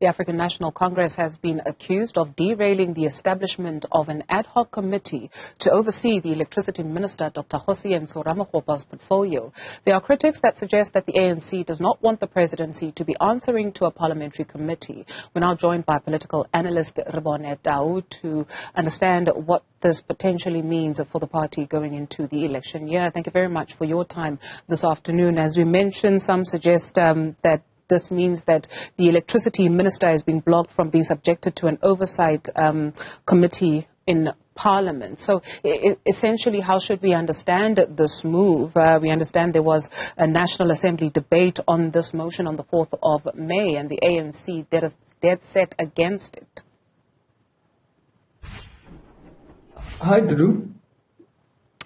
The African National Congress has been accused of derailing the establishment of an ad hoc committee to oversee the Electricity Minister, Dr. Cyril Ramaphosa's portfolio. There are critics that suggest that the ANC does not want the presidency to be answering to a parliamentary committee. We're now joined by political analyst Rebone Tau to understand what this potentially means for the party going into the election year. Thank you very much for your time this afternoon. As we mentioned, some suggest that this means that the electricity minister is being blocked from being subjected to an oversight committee in Parliament. So essentially, how should we understand this move? We understand there was a National Assembly debate on this motion on the 4th of May, and the ANC dead set against it. Hi, Dudu.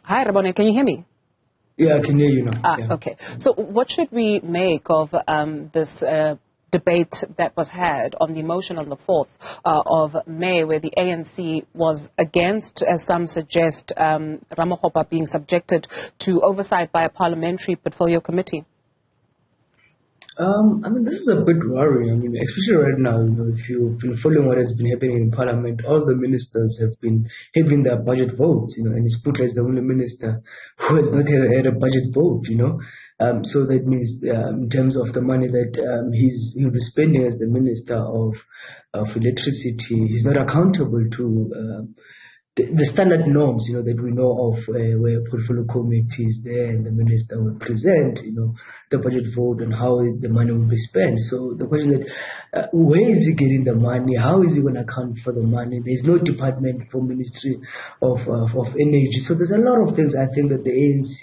Hi, Rebone. Can you hear me? Yeah, I can hear you now. Yeah. Okay. So what should we make of this debate that was had on the motion on the 4th of May, where the ANC was against, as some suggest, Ramaphosa being subjected to oversight by a parliamentary portfolio committee? I mean, this is a bit worrying. I mean, especially right now, if you've been following what has been happening in Parliament, all the ministers have been having their budget votes, and Sputla is the only minister who has not had a budget vote, So that means in terms of the money that he'll be spending as the Minister of Electricity, he's not accountable to the standard norms, that we know of, where portfolio committees there and the minister will present, the budget vote and how the money will be spent. So the question is, where is he getting the money? How is he going to account for the money? There's no department for Ministry of Energy. So there's a lot of things I think that the ANC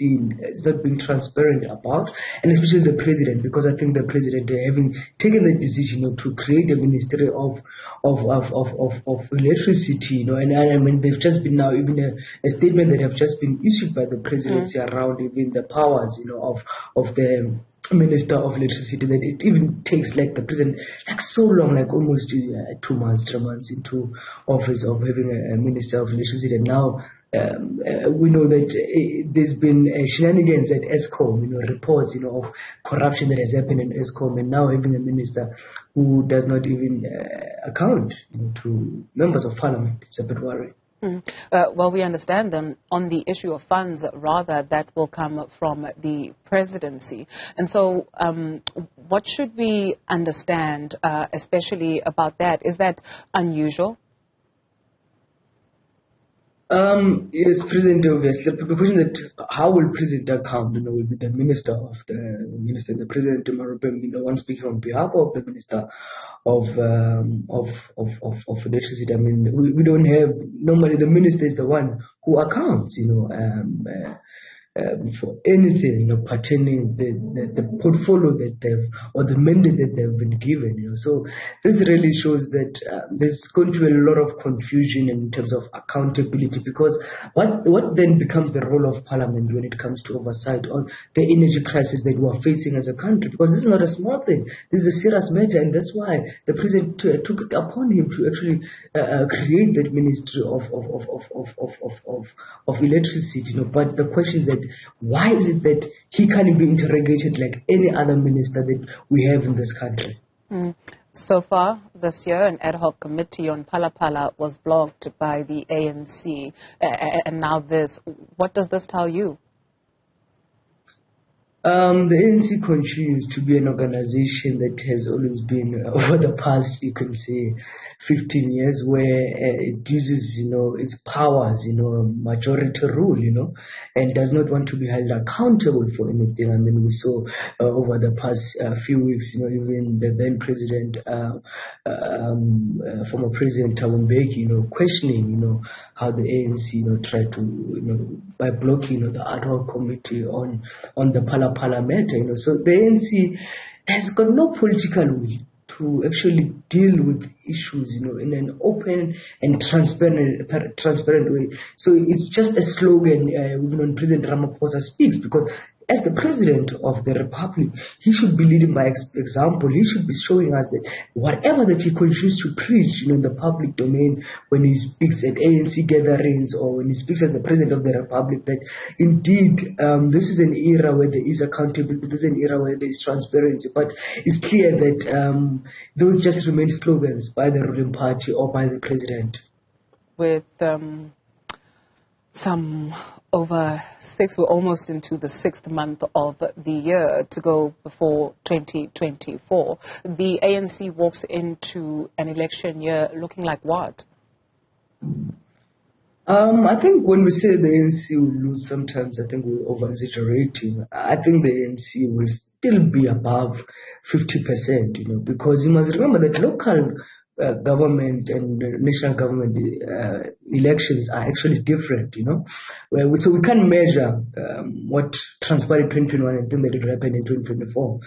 is not being transparent about, and especially the president, because I think the president, having taken the decision to create a Ministry of Electricity, and I mean they've just been now even a statement that have just been issued by the presidency around even the powers, of the Minister of Electricity, that it even takes like the president so long, like almost 2 months, 3 months into office of having a Minister of Electricity. And now we know that there's been shenanigans at ESCOM, reports, of corruption that has happened in ESCOM, and now having a minister who does not even account to members of parliament. It's a bit worrying. Well, we understand them on the issue of funds, rather, that will come from the presidency. And so what should we understand, especially about that? Is that unusual? Yes, President, obviously. The question that how will President account, will be the Minister, the President will be the one speaking on behalf of the Minister of Electricity. I mean, we don't have, normally the Minister is the one who accounts, for anything, pertaining the portfolio that they've, or the mandate that they've been given, So this really shows that there's going to be a lot of confusion in terms of accountability, because what then becomes the role of Parliament when it comes to oversight on the energy crisis that we are facing as a country? Because this is not a small thing. This is a serious matter, and that's why the President took it upon him to actually create that Ministry of Electricity. But the question that why is it that he can't be interrogated like any other minister that we have in this country? So far this year, an ad hoc committee on Phala was blocked by the ANC, and now this. What does this tell you? The ANC continues to be an organization that has always been, over the past, you can say, 15 years, where it uses, its powers, majority rule, and does not want to be held accountable for anything. I mean, we saw over the past few weeks, even the then president, former President Thabo Mbeki, questioning, how the ANC, tried to, by blocking, the ad hoc committee on the Phala matter, So the ANC has got no political will to actually deal with issues, in an open and transparent way. So it's just a slogan even when President Ramaphosa speaks, because as the president of the republic, he should be leading by example. He should be showing us that whatever that he continues to preach, in the public domain, when he speaks at ANC gatherings or when he speaks as the president of the republic, that indeed this is an era where there is accountability, this is an era where there is transparency. But it's clear that those just remain slogans by the ruling party or by the president. With some over we're almost into the 6th month of the year to go before 2024. The ANC walks into an election year looking like what? I think when we say the ANC will lose, sometimes I think we're over-exaggerating. I think the ANC will still be above 50%, because you must remember that local government and national government elections are actually different, so we can't measure what transpired in 2021 and think that it will happen in 2024.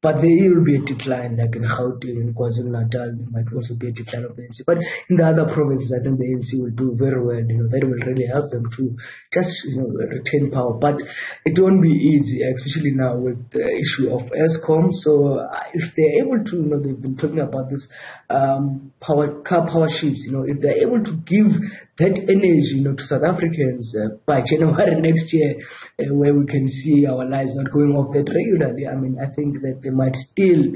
But there will be a decline, like in Gauteng and KwaZulu-Natal, there might also be a decline of the ANC. But in the other provinces, I think the ANC will do very well. That will really help them to just, retain power. But it won't be easy, especially now with the issue of ESCOM. So if they're able to, they've been talking about this car power shifts, if they're able to give that energy, to South Africans by January next year, where we can see our lives not going off that regularly, I think that they might still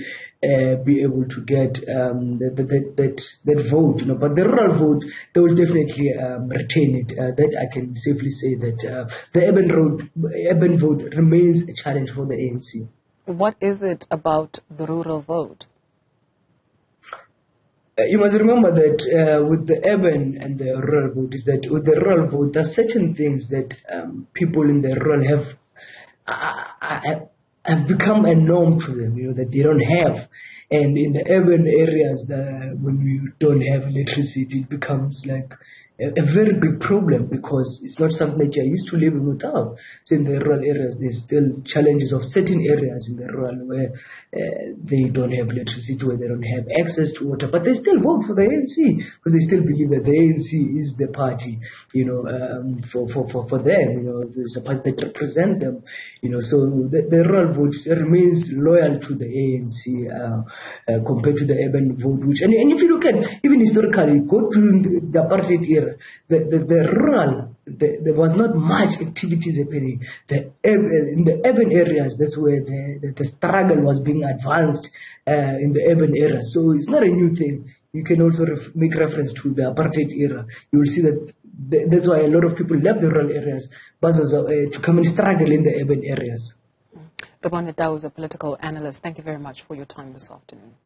be able to get that vote, But the rural vote, they will definitely retain it. That I can safely say that the urban vote remains a challenge for the ANC. What is it about the rural vote? You must remember that with the urban and the rural vote, is that with the rural vote, there are certain things that people in the rural have become a norm to them, that they don't have. And in the urban areas, when you don't have electricity, it becomes like a very big problem, because it's not something that you're used to living without. So in the rural areas, there's still challenges of certain areas in the rural where they don't have electricity, where they don't have access to water, but they still vote for the ANC because they still believe that the ANC is the party, for them, there's a party that represents them, so the rural vote remains loyal to the ANC compared to the urban vote, and if you look at, even historically, go to the apartheid era, the rural, there was not much activities happening. In the urban areas, that's where the struggle was being advanced in the urban era. So it's not a new thing. You can also make reference to the apartheid era. You will see that that's why a lot of people left the rural areas, but to come and struggle in the urban areas. Rebone Tau is a political analyst. Thank you very much for your time this afternoon.